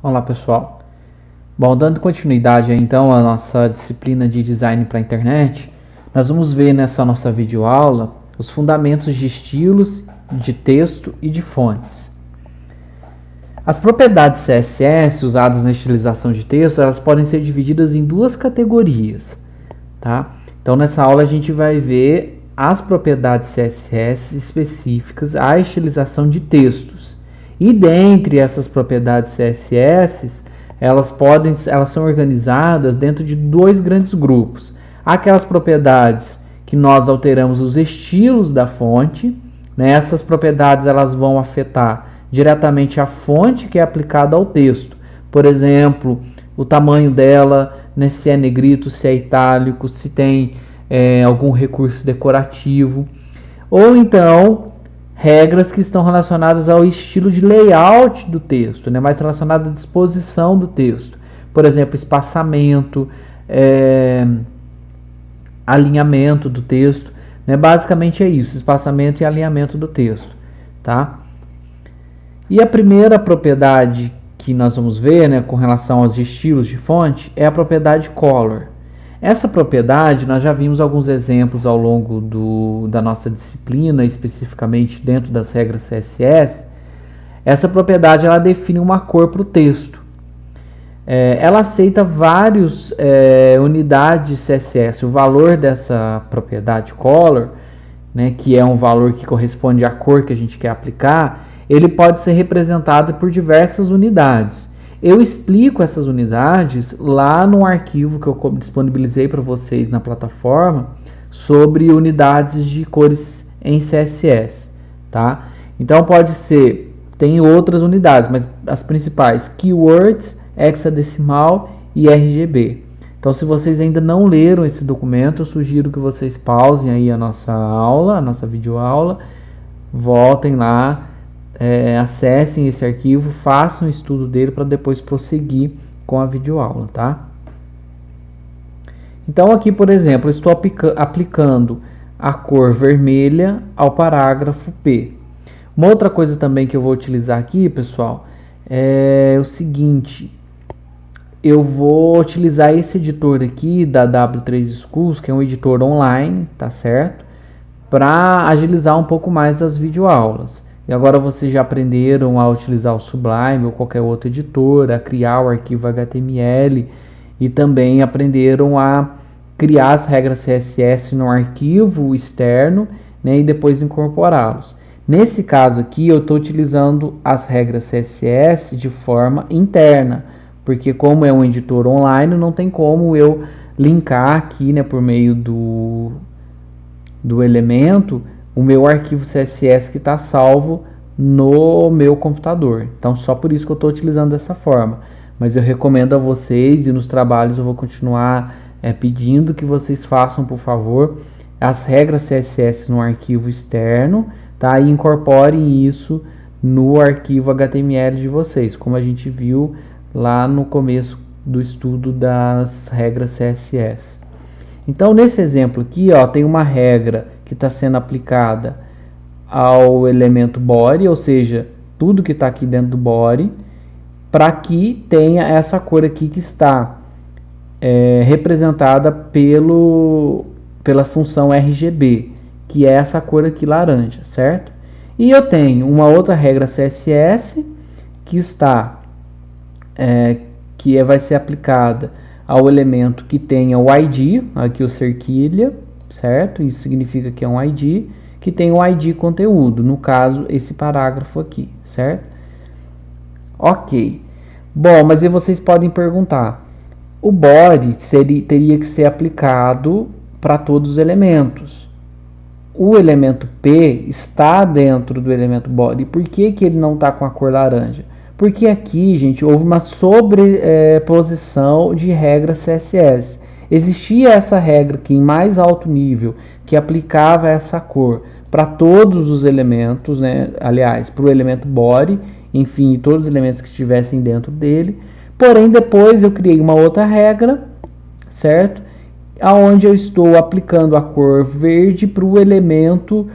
Olá pessoal, bom, dando continuidade aí, então à nossa disciplina de design para a internet, nós vamos ver nessa nossa videoaula os fundamentos de estilos, de texto e de fontes. As propriedades CSS usadas na estilização de texto, elas podem ser divididas em duas categorias, tá? Então nessa aula a gente vai ver as propriedades CSS específicas à estilização de textos. E dentre essas propriedades CSS, elas são organizadas dentro de dois grandes grupos. Aquelas propriedades que nós alteramos os estilos da fonte, né? Essas propriedades elas vão afetar diretamente a fonte que é aplicada ao texto. Por exemplo, o tamanho dela, né, se é negrito, se é itálico, se tem algum recurso decorativo. Ou então, regras que estão relacionadas ao estilo de layout do texto, né, mais relacionado à disposição do texto. Por exemplo, espaçamento, alinhamento do texto. Né, basicamente é isso, espaçamento e alinhamento do texto. Tá? E a primeira propriedade que nós vamos ver, né, com relação aos estilos de fonte é a propriedade color. Essa propriedade nós já vimos alguns exemplos ao longo da nossa disciplina, especificamente dentro das regras CSS. Essa propriedade ela define uma cor para o texto. Ela aceita várias unidades CSS. O valor dessa propriedade color, né, que é um valor que corresponde à cor que a gente quer aplicar, ele pode ser representado por diversas unidades. Eu explico essas unidades lá no arquivo que eu disponibilizei para vocês na plataforma sobre unidades de cores em CSS, tá? Então pode ser, tem outras unidades, mas as principais: keywords, hexadecimal e RGB. Então, se vocês ainda não leram esse documento, eu sugiro que vocês pausem aí a nossa aula, a nossa videoaula, voltem lá, acessem esse arquivo, façam o estudo dele para depois prosseguir com a videoaula, tá? Então aqui, por exemplo, eu estou aplicando a cor vermelha ao parágrafo P. Uma outra coisa também que eu vou utilizar aqui, pessoal, é o seguinte: eu vou utilizar esse editor aqui da W3 Schools, que é um editor online, tá certo? Para agilizar um pouco mais as videoaulas. E agora vocês já aprenderam a utilizar o Sublime ou qualquer outro editor, a criar o arquivo HTML e também aprenderam a criar as regras CSS no arquivo externo, né, e depois incorporá-los. Nesse caso aqui eu estou utilizando as regras CSS de forma interna, porque como é um editor online, não tem como eu linkar aqui, né, por meio do elemento, o meu arquivo CSS que está salvo no meu computador. Então, só por isso que eu estou utilizando dessa forma. Mas eu recomendo a vocês, e nos trabalhos eu vou continuar pedindo que vocês façam, por favor, as regras CSS no arquivo externo, tá? E incorporem isso no arquivo HTML de vocês, como a gente viu lá no começo do estudo das regras CSS. Então, nesse exemplo aqui, ó, tem uma regra que está sendo aplicada ao elemento body, ou seja, tudo que está aqui dentro do body, para que tenha essa cor aqui que está representada pela função RGB, que é essa cor aqui laranja, certo? E eu tenho uma outra regra CSS que está vai ser aplicada ao elemento que tenha o ID, aqui o cerquilha, certo? Isso significa que é um ID, que tem o ID conteúdo, no caso, esse parágrafo aqui, certo? Ok. Bom, mas aí vocês podem perguntar, o body teria que ser aplicado para todos os elementos. O elemento P está dentro do elemento body, por que ele não está com a cor laranja? Porque aqui, gente, houve uma sobreposição de regras CSS. Existia essa regra aqui em mais alto nível, que aplicava essa cor para todos os elementos, né? Aliás, para o elemento body, enfim, todos os elementos que estivessem dentro dele. Porém, depois eu criei uma outra regra, certo? Onde eu estou aplicando a cor verde para o elemento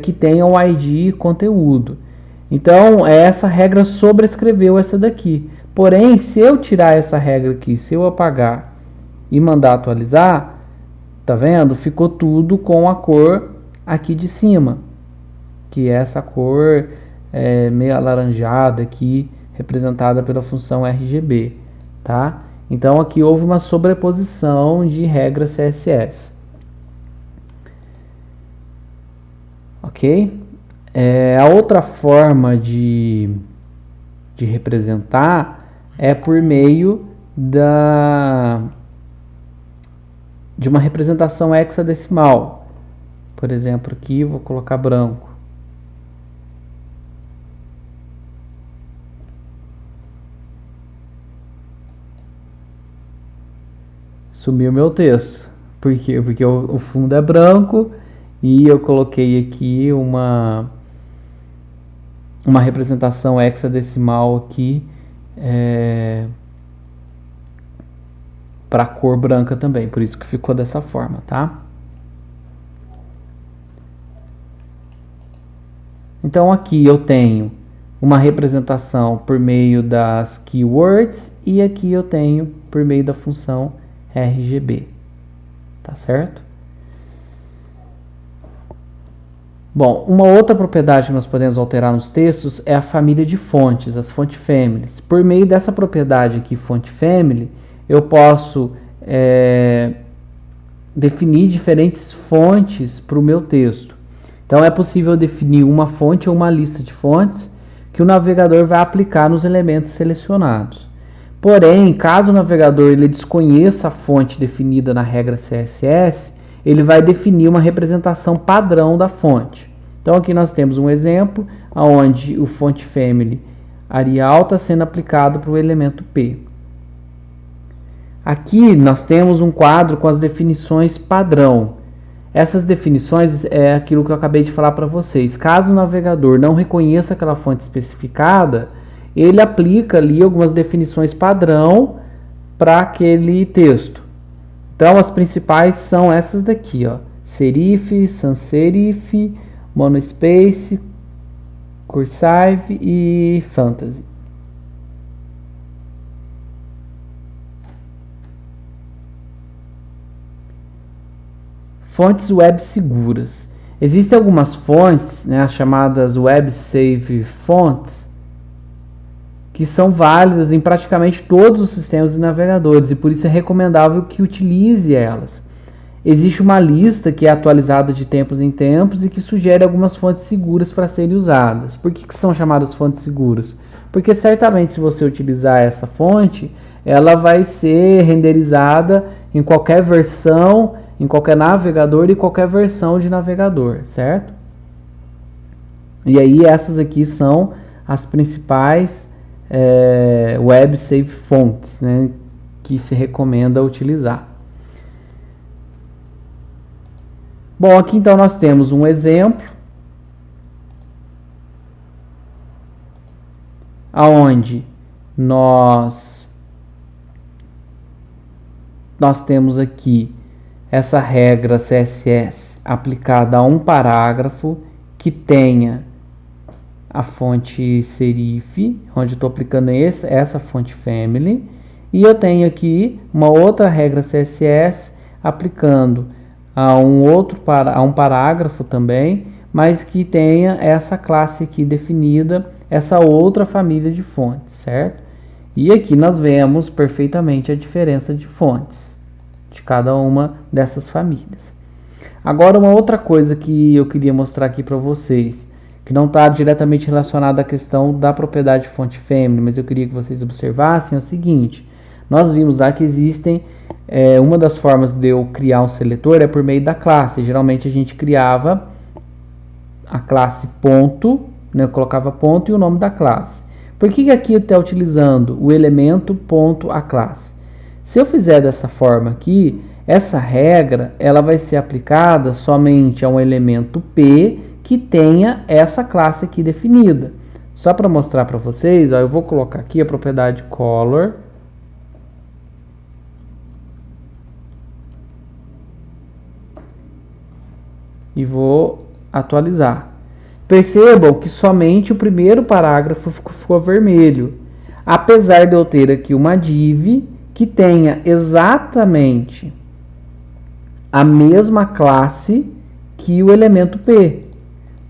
que tenha o ID conteúdo. Então, essa regra sobrescreveu essa daqui. Porém, se eu tirar essa regra aqui, se eu apagar e mandar atualizar, tá vendo? Ficou tudo com a cor aqui de cima, que é essa cor meio alaranjada aqui, representada pela função RGB, tá? Então aqui houve uma sobreposição de regras CSS. Ok? A outra forma de representar é por meio de uma representação hexadecimal. Por exemplo, aqui vou colocar branco. Sumiu meu texto. Por quê? Porque o fundo é branco e eu coloquei aqui uma representação hexadecimal aqui para cor branca também, por isso que ficou dessa forma, tá? Então aqui eu tenho uma representação por meio das keywords e aqui eu tenho por meio da função RGB, tá certo? Bom, uma outra propriedade que nós podemos alterar nos textos é a família de fontes, as font families. Por meio dessa propriedade aqui, font family, eu posso definir diferentes fontes para o meu texto. Então é possível definir uma fonte ou uma lista de fontes que o navegador vai aplicar nos elementos selecionados. Porém, caso o navegador ele desconheça a fonte definida na regra CSS, ele vai definir uma representação padrão da fonte. Então aqui nós temos um exemplo onde o font family Arial está sendo aplicado para o elemento P. Aqui nós temos um quadro com as definições padrão. Essas definições é aquilo que eu acabei de falar para vocês. Caso o navegador não reconheça aquela fonte especificada, ele aplica ali algumas definições padrão para aquele texto. Então as principais são essas daqui, ó: serif, sans serif, monospace, cursive e fantasy. Fontes web seguras. Existem algumas fontes, né, as chamadas web safe fonts, que são válidas em praticamente todos os sistemas e navegadores, e por isso é recomendável que utilize elas. Existe uma lista que é atualizada de tempos em tempos e que sugere algumas fontes seguras para serem usadas. Por que são chamadas fontes seguras? Porque certamente se você utilizar essa fonte, ela vai ser renderizada em qualquer versão, em qualquer navegador e qualquer versão de navegador, certo? E aí essas aqui são as principais web safe fonts, né, que se recomenda utilizar. Bom, aqui então nós temos um exemplo aonde nós temos aqui essa regra CSS aplicada a um parágrafo que tenha a fonte serif, onde estou aplicando essa fonte family, e eu tenho aqui uma outra regra CSS aplicando a um parágrafo também, mas que tenha essa classe aqui definida, essa outra família de fontes, certo? E aqui nós vemos perfeitamente a diferença de fontes de cada uma dessas famílias. Agora, uma outra coisa que eu queria mostrar aqui para vocês, que não está diretamente relacionada à questão da propriedade fonte family, mas eu queria que vocês observassem é o seguinte: nós vimos lá que existem, uma das formas de eu criar um seletor é por meio da classe. Geralmente a gente criava a classe ponto, né, eu colocava ponto e o nome da classe. Por que aqui eu estou utilizando o elemento ponto a classe? Se eu fizer dessa forma aqui, essa regra ela vai ser aplicada somente a um elemento P que tenha essa classe aqui definida. Só para mostrar para vocês, ó, eu vou colocar aqui a propriedade color. E vou atualizar. Percebam que somente o primeiro parágrafo ficou vermelho. apesar de eu ter aqui uma div que tenha exatamente a mesma classe que o elemento P.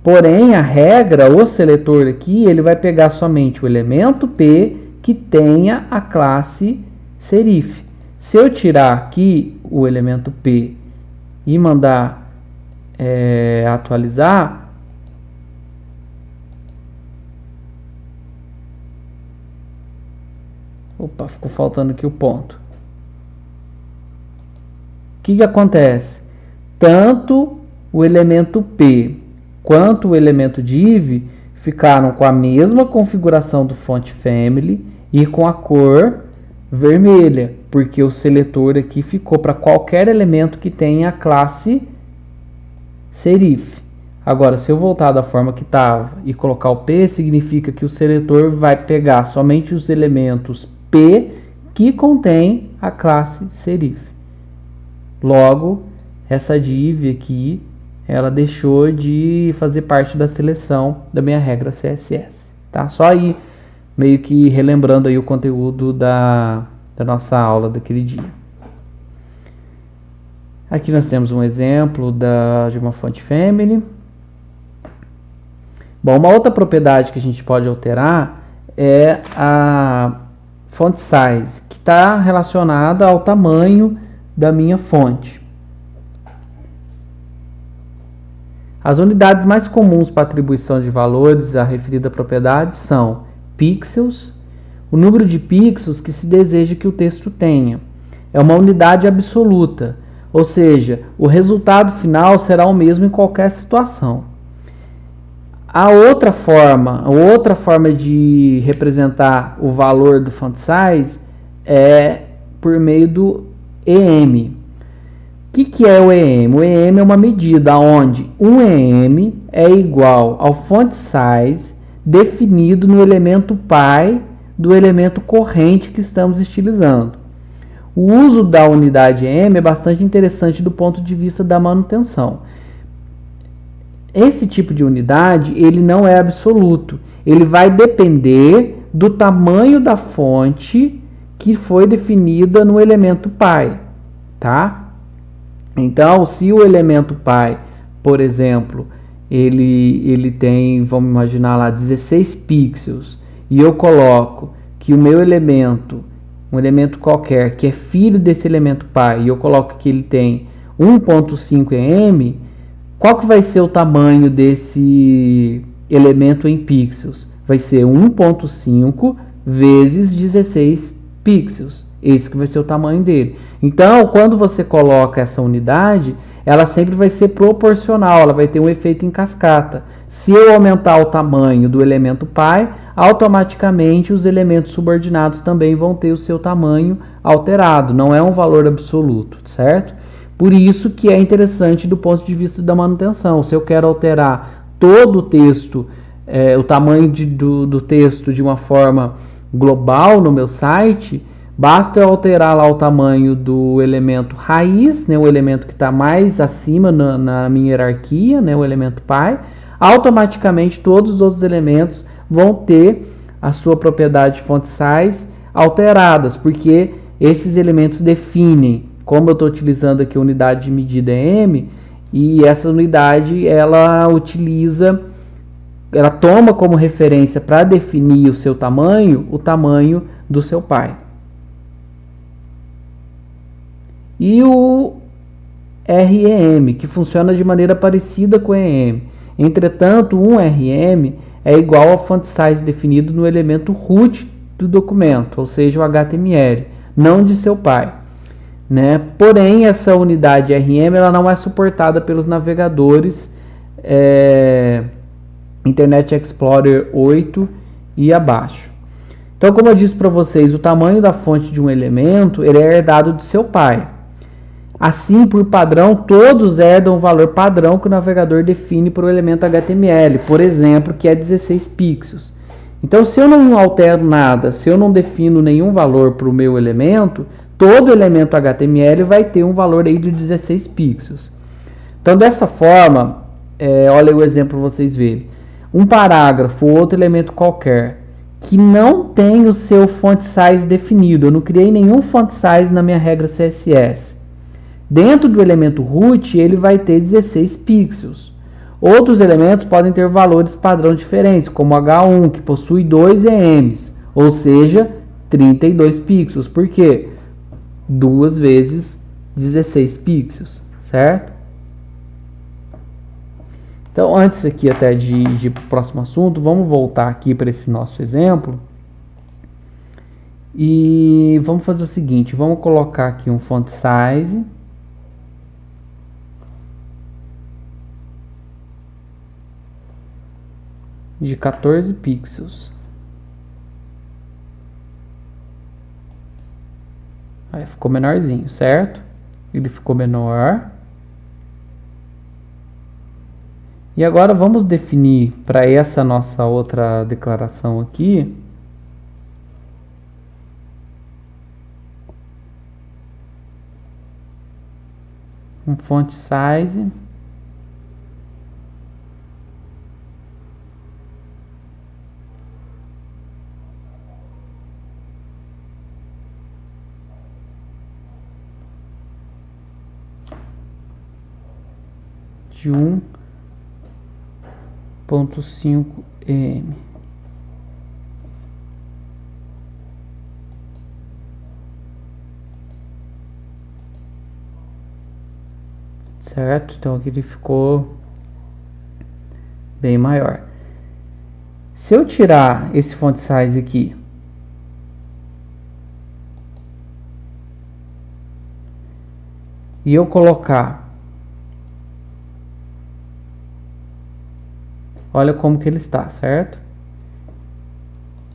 Porém, a regra, o seletor aqui, ele vai pegar somente o elemento P que tenha a classe serif. Se eu tirar aqui o elemento P e mandar atualizar, opa, ficou faltando aqui o ponto. O que acontece? Tanto o elemento P quanto o elemento div ficaram com a mesma configuração do font family e com a cor vermelha, porque o seletor aqui ficou para qualquer elemento que tenha a classe serif. Agora, se eu voltar da forma que estava e colocar o P, significa que o seletor vai pegar somente os elementos P que contém a classe serif. Logo, essa div aqui, ela deixou de fazer parte da seleção da minha regra CSS. Tá? Só aí, meio que relembrando aí o conteúdo da nossa aula daquele dia. Aqui nós temos um exemplo de uma font family. Bom, uma outra propriedade que a gente pode alterar é a font size, que está relacionada ao tamanho da minha fonte. As unidades mais comuns para atribuição de valores à referida propriedade são pixels, o número de pixels que se deseja que o texto tenha. É uma unidade absoluta, ou seja, o resultado final será o mesmo em qualquer situação. A outra forma de representar o valor do font size é por meio do EM. O que é o EM? O EM é uma medida onde um EM é igual ao font size definido no elemento pi do elemento corrente que estamos estilizando. O uso da unidade EM é bastante interessante do ponto de vista da manutenção. Esse tipo de unidade, ele não é absoluto. Ele vai depender do tamanho da fonte que foi definida no elemento pi, tá? Então, se o elemento pi, por exemplo, ele tem, vamos imaginar lá, 16 pixels, e eu coloco que o meu elemento, um elemento qualquer, que é filho desse elemento pi, e eu coloco que ele tem 1.5 em, qual que vai ser o tamanho desse elemento em pixels? Vai ser 1.5 vezes 16 pixels. Esse que vai ser o tamanho dele. Então, quando você coloca essa unidade, ela sempre vai ser proporcional, ela vai ter um efeito em cascata. Se eu aumentar o tamanho do elemento pi, automaticamente os elementos subordinados também vão ter o seu tamanho alterado. Não é um valor absoluto, certo? Por isso que é interessante do ponto de vista da manutenção. Se eu quero alterar todo o texto, o tamanho do texto de uma forma global no meu site, basta eu alterar lá o tamanho do elemento raiz, né, o elemento que está mais acima na minha hierarquia, né, o elemento pi, automaticamente todos os outros elementos vão ter a sua propriedade font size alteradas, porque esses elementos definem, como eu estou utilizando aqui a unidade de medida EM, e essa unidade ela toma como referência para definir o seu tamanho, o tamanho do seu pi. E o REM, que funciona de maneira parecida com o EM. Entretanto, um REM é igual ao font size definido no elemento root do documento, ou seja, o HTML, não de seu pi. Né? Porém, essa unidade REM ela não é suportada pelos navegadores Internet Explorer 8 e abaixo. Então, como eu disse para vocês, o tamanho da fonte de um elemento ele é herdado de seu pi. Assim, por padrão, todos herdam o valor padrão que o navegador define para o elemento HTML, por exemplo, que é 16 pixels. Então, se eu não altero nada, se eu não defino nenhum valor para o meu elemento, todo elemento HTML vai ter um valor aí de 16 pixels. Então, dessa forma, olha o exemplo para vocês verem. Um parágrafo ou outro elemento qualquer que não tem o seu font size definido. Eu não criei nenhum font size na minha regra CSS. Dentro do elemento root, ele vai ter 16 pixels. Outros elementos podem ter valores padrão diferentes, como H1, que possui 2 EMs, ou seja, 32 pixels. Por quê? 2 vezes 16 pixels, certo? Então, antes aqui até de ir para o próximo assunto, vamos voltar aqui para esse nosso exemplo. E vamos fazer o seguinte, vamos colocar aqui um font size. De 14 pixels. Aí ficou menorzinho, certo? Ele ficou menor. E agora vamos definir para essa nossa outra declaração aqui um font size de 1.5 em. Certo? Então aqui ele ficou bem maior. Se eu tirar esse font size aqui e eu colocar, olha como que ele está, certo?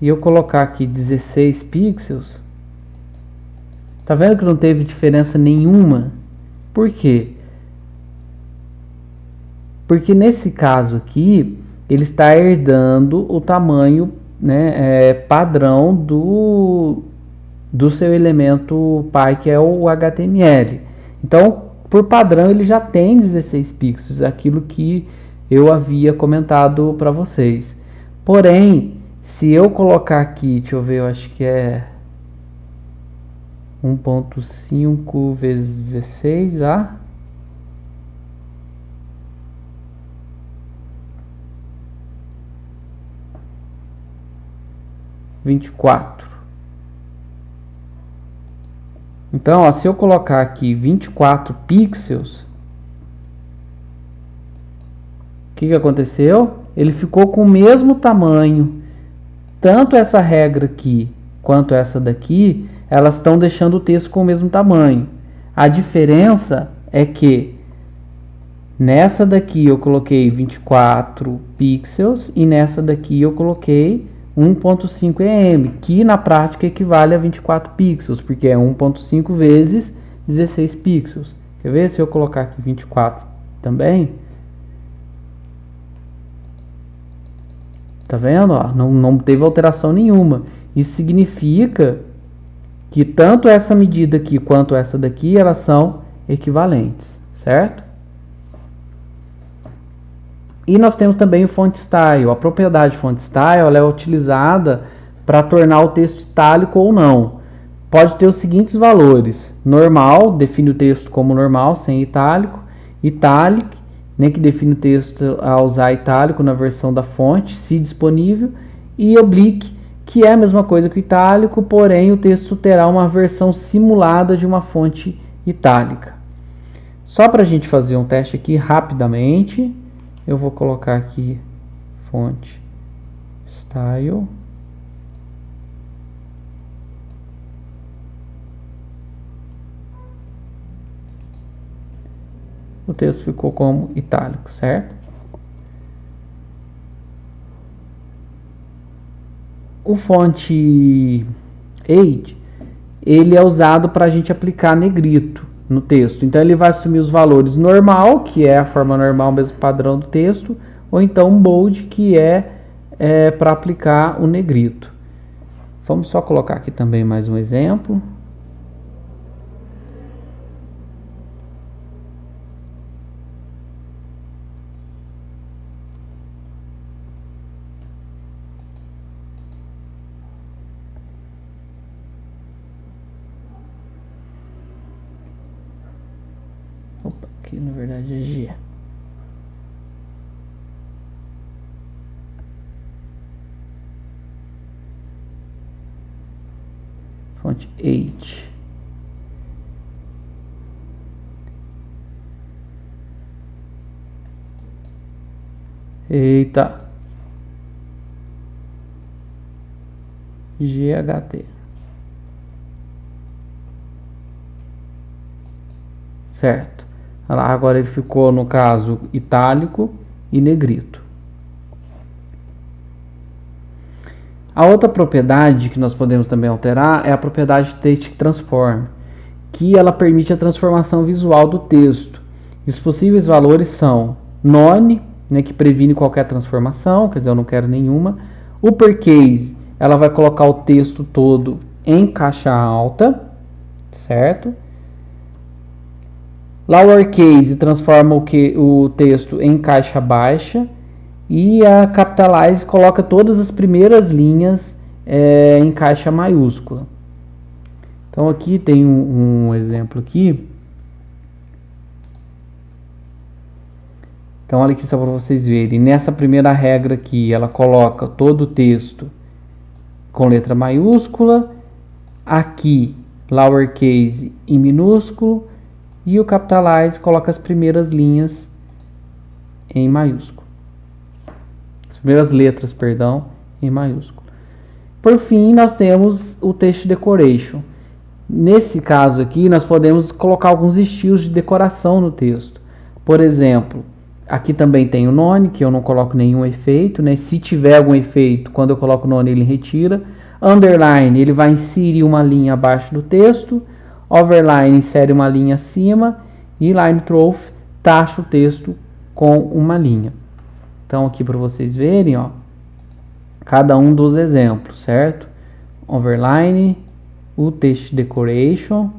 E eu colocar aqui 16 pixels, tá vendo que não teve diferença nenhuma? Por quê? Porque nesse caso aqui, ele está herdando o tamanho, né, padrão do seu elemento pai, que é o HTML. Então, por padrão, ele já tem 16 pixels, aquilo que eu havia comentado para vocês. Porém, se eu colocar aqui, deixa eu ver, eu acho que é 1.5 vezes 16, tá? (24). Então, ó, se eu colocar aqui 24 pixels, o que aconteceu? Ele ficou com o mesmo tamanho. Tanto essa regra aqui quanto essa daqui, elas estão deixando o texto com o mesmo tamanho. A diferença é que nessa daqui eu coloquei 24 pixels e nessa daqui eu coloquei 1.5 em, que na prática equivale a 24 pixels, porque é 1.5 vezes 16 pixels. Quer ver? Se eu colocar aqui 24 também, tá vendo? Ó, não teve alteração nenhuma. Isso significa que tanto essa medida aqui quanto essa daqui, elas são equivalentes, certo? E nós temos também o font style. A propriedade font style ela é utilizada para tornar o texto itálico ou não. Pode ter os seguintes valores: normal, define o texto como normal, sem itálico; italic, né, que define o texto a usar itálico na versão da fonte, se disponível; e oblique, que é a mesma coisa que o itálico, porém o texto terá uma versão simulada de uma fonte itálica. Só para a gente fazer um teste aqui rapidamente, eu vou colocar aqui font style. O texto ficou como itálico, certo? O font age, ele é usado para a gente aplicar negrito no texto. Então ele vai assumir os valores normal, que é a forma normal, mesmo padrão do texto, ou então bold, que é para aplicar o negrito. Vamos só colocar aqui também mais um exemplo. aqui na verdade é G. Fonte H. Eita. GHT. Certo. Olha lá, agora ele ficou, no caso, itálico e negrito. A outra propriedade que nós podemos também alterar é a propriedade Text Transform, que ela permite a transformação visual do texto. E os possíveis valores são none, né, que previne qualquer transformação, quer dizer, eu não quero nenhuma. Uppercase, ela vai colocar o texto todo em caixa alta, certo? Lowercase transforma o texto em caixa baixa. E a Capitalize coloca todas as primeiras linhas em caixa maiúscula. Então aqui tem um exemplo aqui. Então olha aqui só para vocês verem. Nessa primeira regra aqui, ela coloca todo o texto com letra maiúscula. Aqui, lowercase em minúsculo. E o Capitalize coloca as primeiras linhas em maiúsculo. As primeiras letras, perdão, em maiúsculo. Por fim, nós temos o Text Decoration. Nesse caso aqui, nós podemos colocar alguns estilos de decoração no texto. Por exemplo, aqui também tem o none, que eu não coloco nenhum efeito, né? Se tiver algum efeito, quando eu coloco o none, ele retira. Underline, ele vai inserir uma linha abaixo do texto. Overline, insere uma linha acima. E line trough, taxa o texto com uma linha. Então, aqui para vocês verem, ó, cada um dos exemplos, certo? Overline, o Text Decoration,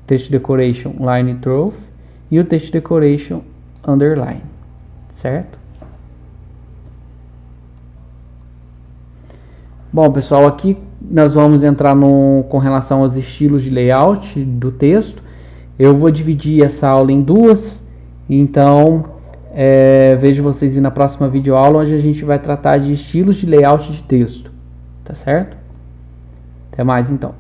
Line Trough e o Text Decoration Underline, certo? Bom, pessoal, aqui nós vamos entrar com relação aos estilos de layout do texto. Eu vou dividir essa aula em duas. Então, vejo vocês na próxima videoaula, onde a gente vai tratar de estilos de layout de texto. Tá certo? Até mais, então.